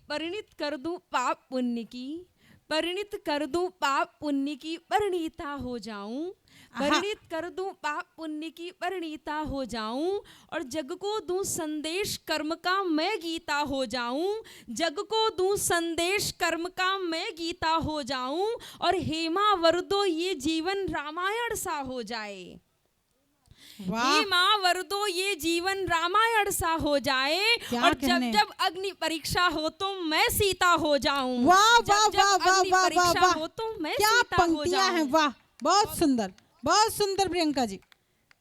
परिणित कर दूं पाप पुण्य की, परिणित कर दूं पाप पुण्य की परिणीता हो जाऊं, परिणित कर दूं पाप पुण्य की परिणीता हो जाऊं, और जग को दूं संदेश कर्म का मैं गीता हो जाऊं, जग को दूं संदेश कर्म का मैं गीता हो जाऊं, और हेमा वरदो ये जीवन रामायण सा हो जाए। हे माँ वरदो ये जीवन रामायण सा हो जाए, और जब जब अग्नि परीक्षा हो तो मैं सीता हो जाऊं। वाह वाह जब वाह वाह अग्नि वाह परीक्षा वाह, हो तो मैं क्या सीता हो पंक्तियां जाऊं। हैं, वाह बहुत सुंदर प्रियंका जी।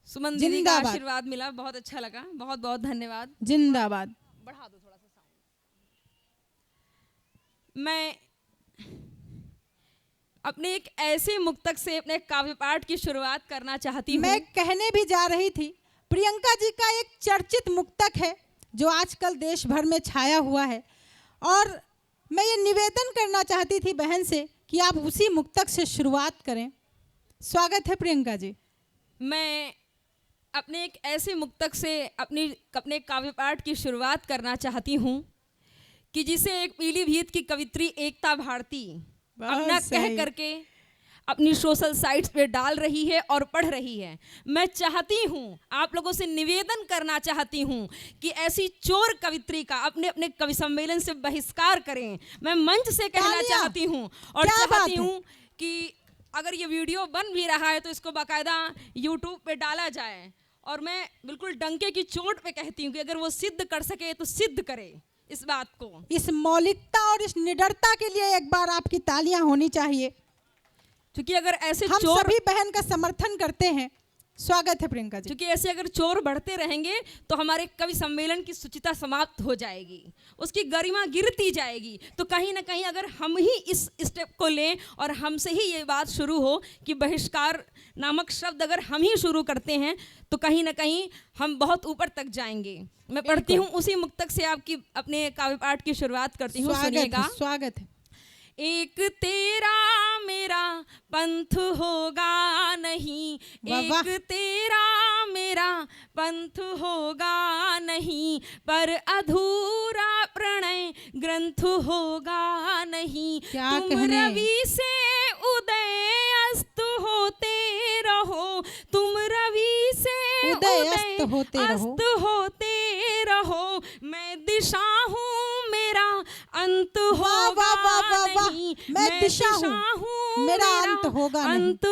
सुमन दीदी का आशीर्वाद मिला, बहुत अच्छा लगा, बहुत बहुत धन्यवाद। जिंदाबाद। बढ़ा दो थोड़ा सा साउंड। मैं अपने एक ऐसे मुक्तक से अपने काव्य पाठ की शुरुआत करना चाहती हूँ। मैं कहने भी जा रही थी, प्रियंका जी का एक चर्चित मुक्तक है जो आजकल देश भर में छाया हुआ है, और मैं ये निवेदन करना चाहती थी बहन से कि आप उसी मुक्तक से शुरुआत करें। स्वागत है प्रियंका जी। मैं अपने एक ऐसे मुक्तक से अपने काव्य पाठ की शुरुआत करना चाहती हूँ कि जिसे एक पीलीभीत की कवित्री एकता भारती अपना कह करके अपनी सोशल साइट्स पे डाल रही है और पढ़ रही है। मैं चाहती हूँ, आप लोगों से निवेदन करना चाहती हूँ कि ऐसी चोर कवित्री का अपने अपने कवि सम्मेलन से बहिष्कार करें। मैं मंच से कहना चाहती हूँ और चाहती हूँ कि अगर ये वीडियो बन भी रहा है तो इसको बाकायदा यूट्यूब पे डाला जाए, और मैं बिल्कुल डंके की चोट पे कहती हूँ कि अगर वो सिद्ध कर सके तो सिद्ध करे इस बात को। इस मौलिकता और इस निडरता के लिए एक बार आपकी तालियां होनी चाहिए, क्योंकि अगर ऐसे हम चोर सभी बहन का समर्थन करते हैं। स्वागत है प्रियंका जी। क्योंकि ऐसे अगर चोर बढ़ते रहेंगे तो हमारे कवि सम्मेलन की शुचिता समाप्त हो जाएगी, उसकी गरिमा गिरती जाएगी। तो कहीं ना कहीं अगर हम ही इस स्टेप को लें और हमसे ही ये बात शुरू हो कि बहिष्कार नामक शब्द अगर हम ही शुरू करते हैं तो कहीं ना कहीं हम बहुत ऊपर तक जाएंगे। मैं पढ़ती हूँ उसी मुक्तक से आपकी अपने काव्य पाठ की शुरुआत करती हूँ, सुनिएगा। स्वागत है। एक तेरा मेरा पंथ होगा नहीं, एक तेरा मेरा पंथ होगा नहीं, पर अधूरा प्रणय ग्रंथ होगा नहीं। तुम रवि से उदय अस्त होते रहो, तुम रवि से उदय अस्त होते रहो, मैं दिशा हूँ मेरा अंत होगा नहीं, मैं दिशा हूँ मेरा अंत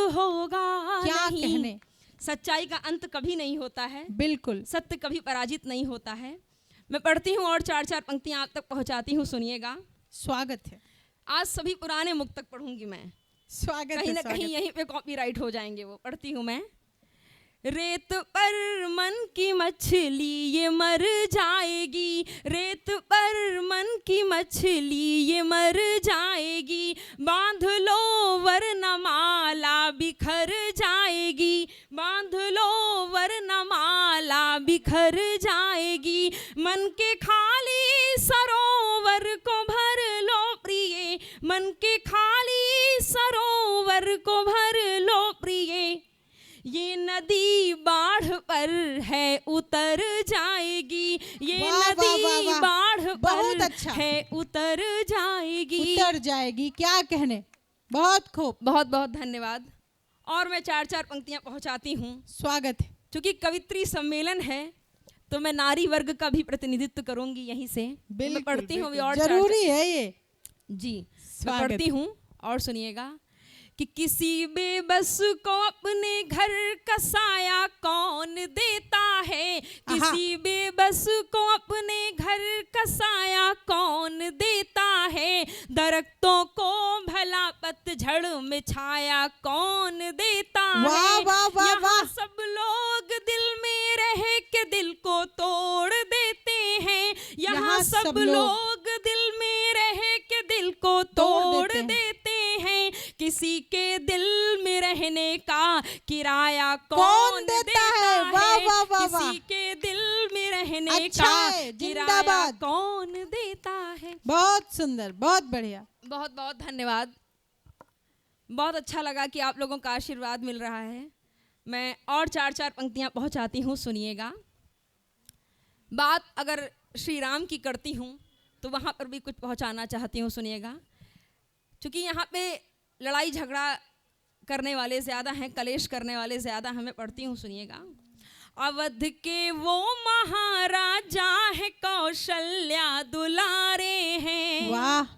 होगा क्या नहीं। कहने सच्चाई का अंत कभी नहीं होता है, बिल्कुल सत्य कभी पराजित नहीं होता है। मैं पढ़ती हूँ और चार चार पंक्तियां आप तक पहुंचाती हूँ, सुनिएगा। स्वागत है। आज सभी पुराने मुक्तक पढ़ूंगी मैं, स्वागत कहीं ना कहीं यहीं पे कॉपीराइट हो जाएंगे वो। पढ़ती हूँ मैं। रेत पर मन की मछली ये मर जाएगी, रेत पर मन की मछली ये मर जाएगी, बांध लो वरनमाला बिखर जाएगी, बांध लो वरनमाला बिखर जाएगी, मन के खाली सरोवर को भर लो प्रिय, मन के खाली सरोवर को भर लो प्रिय, ये नदी बाढ़ पर है उतर जाएगी, ये नदी बाढ़ पर है उतर जाएगी। क्या कहने, बहुत खूब, बहुत बहुत धन्यवाद। और मैं चार चार पंक्तियां पहुंचाती हूँ। स्वागत है। क्योंकि कवित्री सम्मेलन है तो मैं नारी वर्ग का भी प्रतिनिधित्व करूंगी यहीं से। मैं पढ़ती हूँ और जरूरी है ये जी। मैं पढ़ती हूँ और सुनिएगा कि किसी बेबस को अपने घर का साया कौन देता है, किसी बेबस को अपने घर का साया कौन देता है, दरख्तों को भला पतझड़ में छाया कौन देता है, यहाँ सब लोग दिल में रह के दिल को तोड़ देते हैं, यहाँ सब लोग दिल में रह के दिल को तोड़ देते हैं, किसी के दिल में रहने का किराया कौन देता है, किसी के दिल में रहने का किराया कौन देता है। बहुत सुंदर, बहुत बढ़िया, बहुत बहुत धन्यवाद। बहुत अच्छा लगा कि आप लोगों का आशीर्वाद मिल रहा है। मैं और चार चार पंक्तियां पहुंचाती हूँ, सुनिएगा। बात अगर श्री राम की करती हूँ तो वहाँ पर भी कुछ पहुँचाना चाहती हूँ, सुनिएगा। क्योंकि यहाँ पे लड़ाई झगड़ा करने वाले ज़्यादा हैं, कलेश करने वाले ज़्यादा हैं। मैं पढ़ती हूँ, सुनिएगा। अवध के वो महाराजा है कौशल्या दुलारे हैं। वाह।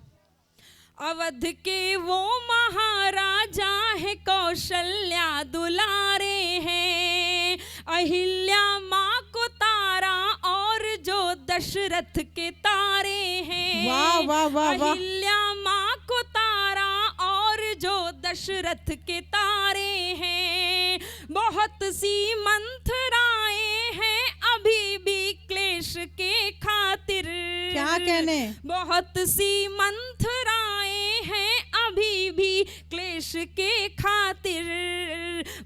अवध के वो महाराजा है कौशल्या दुलारे हैं। अहिल्या माँ को तारा और जो दशरथ के तारे हैं। वाह वाह वाह वाह। अहिल्या माँ को तारा और जो दशरथ के तारे हैं। बहुत सी मंथराएं हैं अभी भी क्लेश के खातिर। क्या कहने। बहुत सी मंथराएं हैं अभी भी क्लेश के खातिर।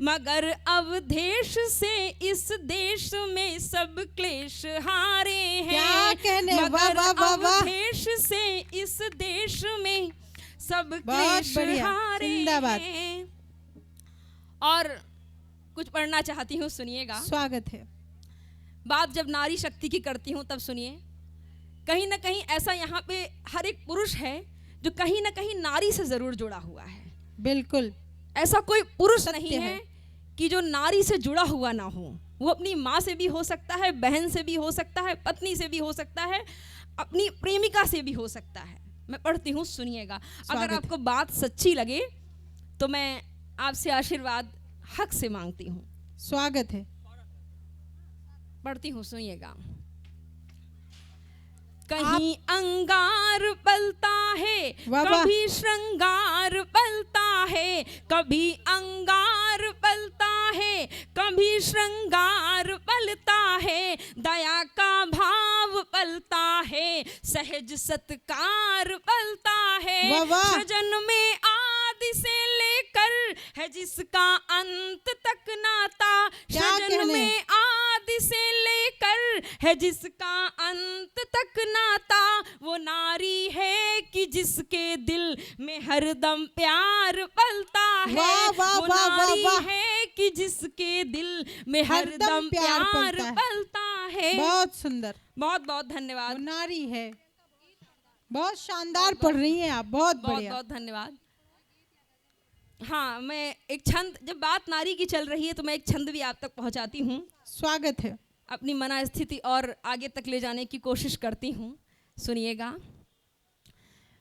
मगर अवधेश से इस देश में सब क्लेश हारे हैं। क्या कहने। वाह मगर वाह वाह वाह। अवधेश से इस देश में सब बहुत क्लेश बढ़िया, हारे जिंदाबाद। हैं। और कुछ पढ़ना चाहती हूँ, सुनिएगा। स्वागत है। बात जब नारी शक्ति की करती हूँ तब सुनिए। कहीं ना कहीं ऐसा यहाँ पे हर एक पुरुष है जो कहीं ना कहीं नारी से जरूर जुड़ा हुआ है। बिल्कुल। ऐसा कोई पुरुष सत्य नहीं है है कि जो नारी से जुड़ा हुआ ना हो। वो अपनी माँ से भी हो सकता है, बहन से भी हो सकता है, पत्नी से भी हो सकता है, अपनी प्रेमिका से भी हो सकता है। मैं पढ़ती हूँ, सुनिएगा। अगर आपको बात सच्ची लगे तो मैं आपसे आशीर्वाद हक से मांगती हूँ। स्वागत है। पढ़ती हूँ, सुनिएगा। कहीं अंगार पलता है, वाह वाह। कभी श्रृंगार पलता है। कभी अंगार पलता है, कभी श्रृंगार पलता है। दया का भाव पलता है, सहज सत्कार पलता है। वाह वाह। सृजन में आदि से लेकर है जिसका अंत तक नाता। क्या सृजन कहने। में आदि से लेकर है जिसका अंत तक नाता। वो नारी है कि जिसके दिल में हरदम प्यार पलता है। वाह वाह वो वाह वाह नारी वाह। है कि जिसके दिल में हरदम हरदम प्यार प्यार पलता है। पलता है। बहुत सुंदर। बहुत बहुत वो धन्यवाद। नारी है। बहुत शानदार पढ़ रही हैं आप। बहुत बहुत बढ़िया। बहुत धन्यवाद। हाँ, मैं एक छंद, जब बात नारी की चल रही है तो मैं एक छंद भी आप तक पहुंचाती हूँ। स्वागत है। अपनी मना स्थिति और आगे तक ले जाने की कोशिश करती हूँ, सुनिएगा।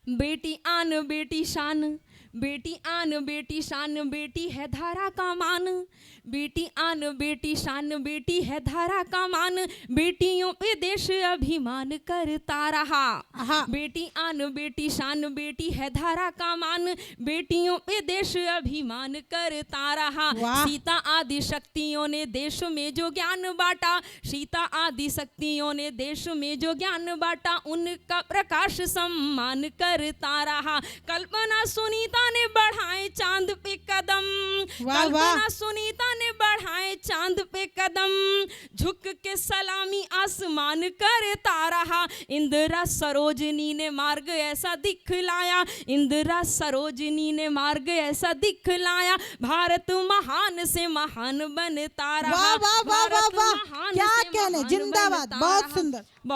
बेटी आन बेटी शान, बेटी आन बेटी शान, बेटी है धारा का मान। बेटी आन बेटी शान, बेटी है धारा का मान। बेटियों पे देश अभिमान करता रहा। हाँ। बेटी आन बेटी शान, बेटी है धारा का मान। बेटियों पे देश अभिमान करता रहा। वाह। सीता आदि शक्तियों ने देश में जो ज्ञान बांटा। सीता आदि शक्तियों ने देश में जो ज्ञान बांटा। उनका प्रकाश सम्मान करता रहा। कल्पना सुनीता ने बढ़ाए चांद पे कदम। वाह, वाह। कल्पना सुनीता ने बढ़ाए चांद पे कदम। झुक के सलामी आसमान करता रहा। इंदिरा सरोजनी ने मार्ग ऐसा दिखलाया। इंदिरा सरोजनी ने मार्ग ऐसा दिखलाया। भारत महान से महान बनता रहा। वाह वाह वाह वाह भारत वाह। महान क्या से कहने। महान जिंदाबाद। बनता बहुत रहा। सुंदर। बहुत